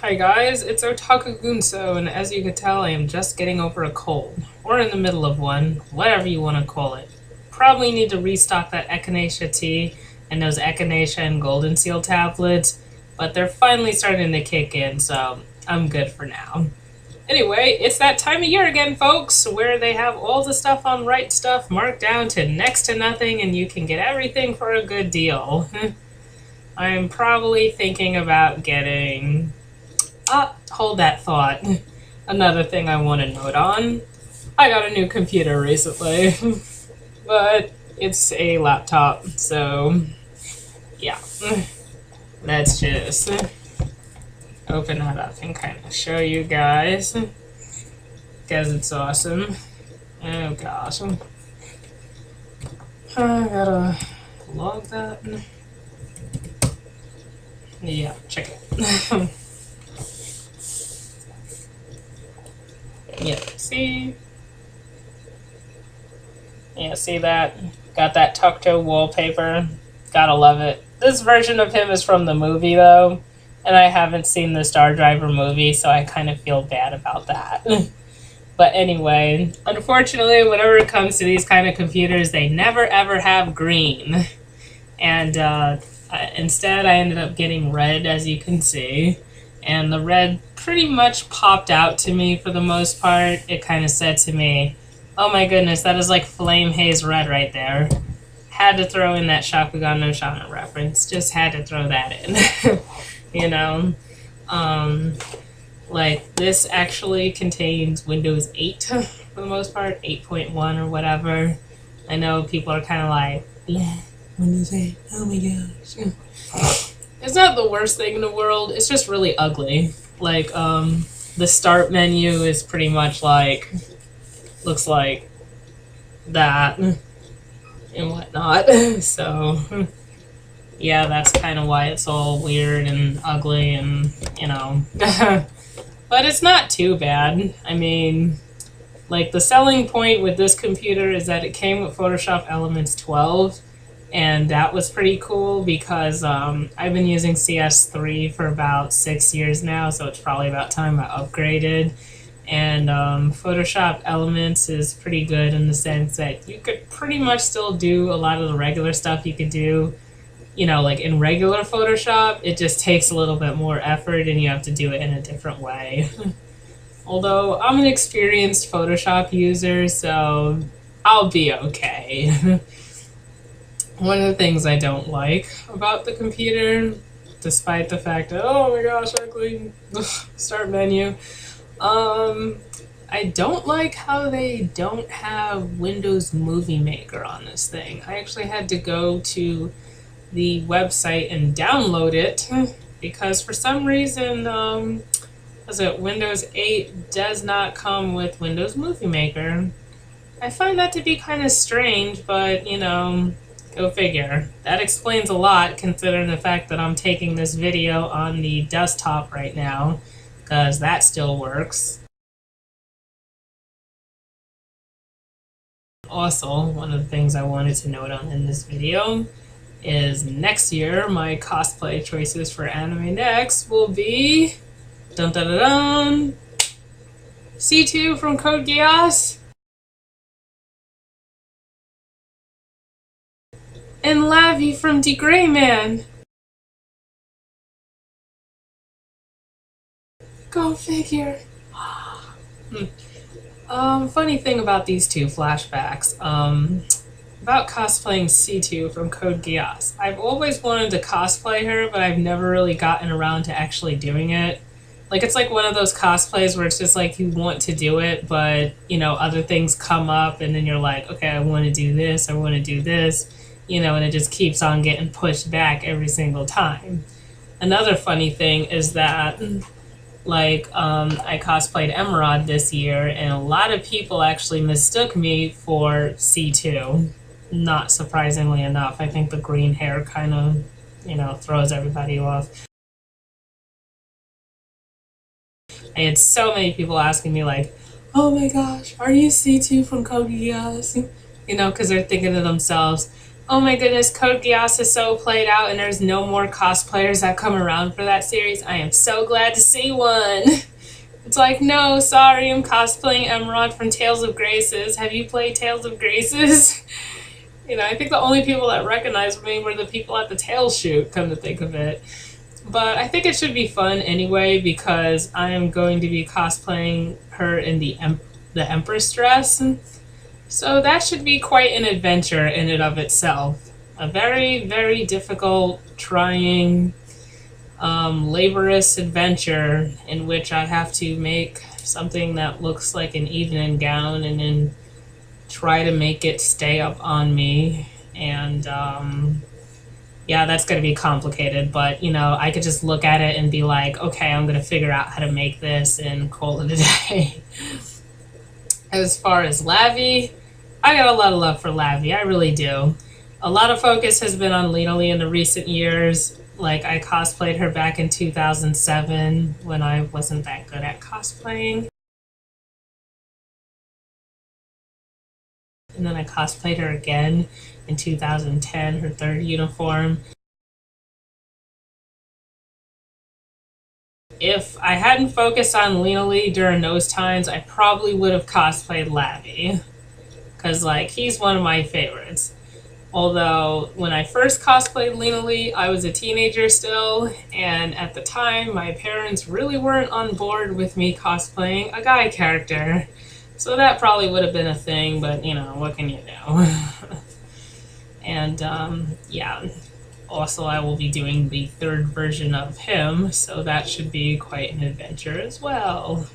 Hi guys, it's Otaku Gunso, and as you can tell, I am just getting over a cold. Or in the middle of one, whatever you want to call it. Probably need to restock that Echinacea tea and those Echinacea and Golden Seal tablets, but they're finally starting to kick in, so I'm good for now. Anyway, it's that time of year again, folks, where they have all the stuff on Right Stuff marked down to next to nothing, and you can get everything for a good deal. I'm probably thinking about getting... hold that thought. Another thing I want to note on. I got a new computer recently, but it's a laptop, so yeah. Let's just open that up and kind of show you guys, because it's awesome. Oh gosh. I gotta log that. Yeah, check it. Yeah, see? Yeah, see that? Got that Tokto wallpaper. Gotta love it. This version of him is from the movie, though, and I haven't seen the Star Driver movie, so I kind of feel bad about that. But anyway, unfortunately, whenever it comes to these kind of computers, they never ever have green. And instead, I ended up getting red, as you can see. And the red pretty much popped out to me for the most part. It kind of said to me, oh my goodness, that is like Flame Haze Red right there. Had to throw in that Shakugan no Shana reference. Just had to throw that in. You know? Like, this actually contains Windows 8 for the most part, 8.1 or whatever. I know people are kind of like, bleh, Windows 8, oh my gosh. It's not the worst thing in the world, it's just really ugly. Like, the start menu is pretty much like, looks like that and whatnot. So, yeah, that's kind of why it's all weird and ugly and, you know. But it's not too bad. I mean, like, the selling point with this computer is that it came with Photoshop Elements 12. And that was pretty cool because I've been using CS3 for about 6 years now, so it's probably about time I upgraded. And Photoshop Elements is pretty good in the sense that you could pretty much still do a lot of the regular stuff you could do, you know, like in regular Photoshop. It just takes a little bit more effort and you have to do it in a different way. Although I'm an experienced Photoshop user, so I'll be okay. One of the things I don't like about the computer, despite the fact that, oh my gosh, ugly start menu, I don't like how they don't have Windows Movie Maker on this thing. I actually had to go to the website and download it because for some reason, Windows 8 does not come with Windows Movie Maker. I find that to be kind of strange, but you know, go figure. That explains a lot considering the fact that I'm taking this video on the desktop right now, because that still works. Also, one of the things I wanted to note on in this video is next year my cosplay choices for Anime Next will be dun dun dun dun C2 from Code Geass and Lavi from De Grey Man. Go figure. Funny thing about these two flashbacks, about cosplaying C2 from Code Geass. I've always wanted to cosplay her, but I've never really gotten around to actually doing it. Like, it's like one of those cosplays where it's just like you want to do it, but, you know, other things come up and then you're like, okay, I want to do this, I want to do this. You know, and it just keeps on getting pushed back every single time. Another funny thing is that, like, I cosplayed Emerald this year, and a lot of people actually mistook me for C2. Not surprisingly enough. I think the green hair kind of, you know, throws everybody off. I had so many people asking me, like, oh my gosh, are you C2 from Code Geass? You know, because they're thinking to themselves, Oh my goodness, Code Geass is so played out and there's no more cosplayers that come around for that series. I am so glad to see one. It's like, no, sorry, I'm cosplaying Emerald from Tales of Graces. Have you played Tales of Graces? You know, I think the only people that recognized me were the people at the Tales shoot, come to think of it. But I think it should be fun anyway because I am going to be cosplaying her in the Empress dress. So that should be quite an adventure in and of itself. A very, very difficult, trying, laborious adventure in which I have to make something that looks like an evening gown and then try to make it stay up on me. And yeah, that's going to be complicated, but you know, I could just look at it and be like, okay, I'm going to figure out how to make this and call it a day. As far as Lavi, I got a lot of love for Lavi, I really do. A lot of focus has been on Lena Lee in the recent years. Like, I cosplayed her back in 2007 when I wasn't that good at cosplaying. And then I cosplayed her again in 2010, her third uniform. If I hadn't focused on Lena Lee during those times, I probably would have cosplayed Lavi. Because, like, he's one of my favorites. Although, when I first cosplayed Lena Lee, I was a teenager still, and at the time, my parents really weren't on board with me cosplaying a guy character. So that probably would have been a thing, but, you know, what can you do? And, yeah. Also, I will be doing the third version of him, so that should be quite an adventure as well.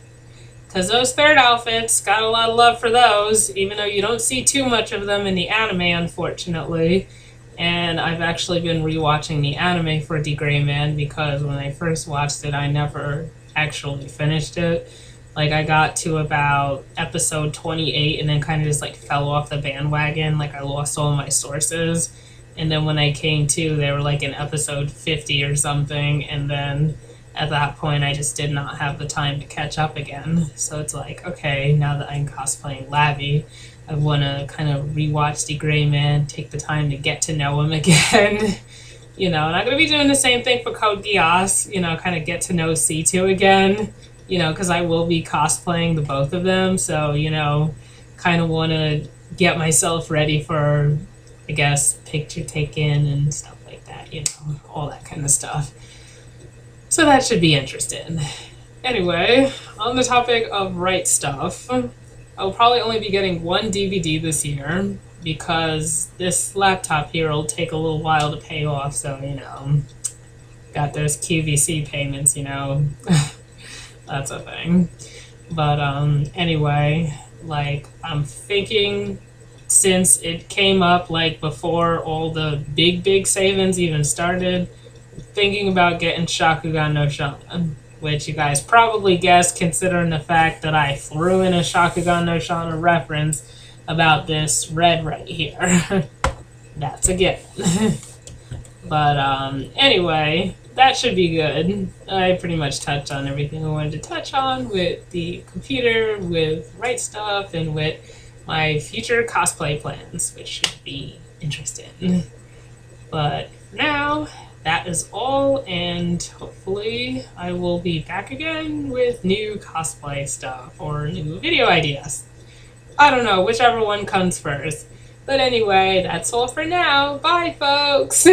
Because those third outfits, got a lot of love for those, even though you don't see too much of them in the anime, unfortunately. And I've actually been rewatching the anime for The Gray Man because when I first watched it, I never actually finished it. Like, I got to about episode 28 and then kind of just, like, fell off the bandwagon. Like, I lost all my sources. And then when I came to, they were, like, in episode 50 or something. And then at that point, I just did not have the time to catch up again. So it's like, okay, now that I'm cosplaying Lavi, I want to kind of rewatch The Gray Man, take the time to get to know him again. You know, and I'm going to be doing the same thing for Code Geass, you know, kind of get to know C2 again. You know, because I will be cosplaying the both of them, so, you know, kind of want to get myself ready for, I guess, picture taking and stuff like that, you know, all that kind of stuff. So that should be interesting. Anyway, on the topic of rightstuf, I'll probably only be getting one DVD this year, because this laptop here will take a little while to pay off, so, you know, got those QVC payments, you know. That's a thing. But anyway, like, I'm thinking, since it came up like before all the big savings even started, thinking about getting Shakugan no Shana, which you guys probably guessed considering the fact that I threw in a Shakugan no Shana reference about this red right here. That's a given. But anyway, that should be good. I pretty much touched on everything I wanted to touch on with the computer, with rightstuf, and with my future cosplay plans, which should be interesting. But for now, that is all, and hopefully I will be back again with new cosplay stuff or new video ideas. I don't know, whichever one comes first. But anyway, that's all for now. Bye, folks!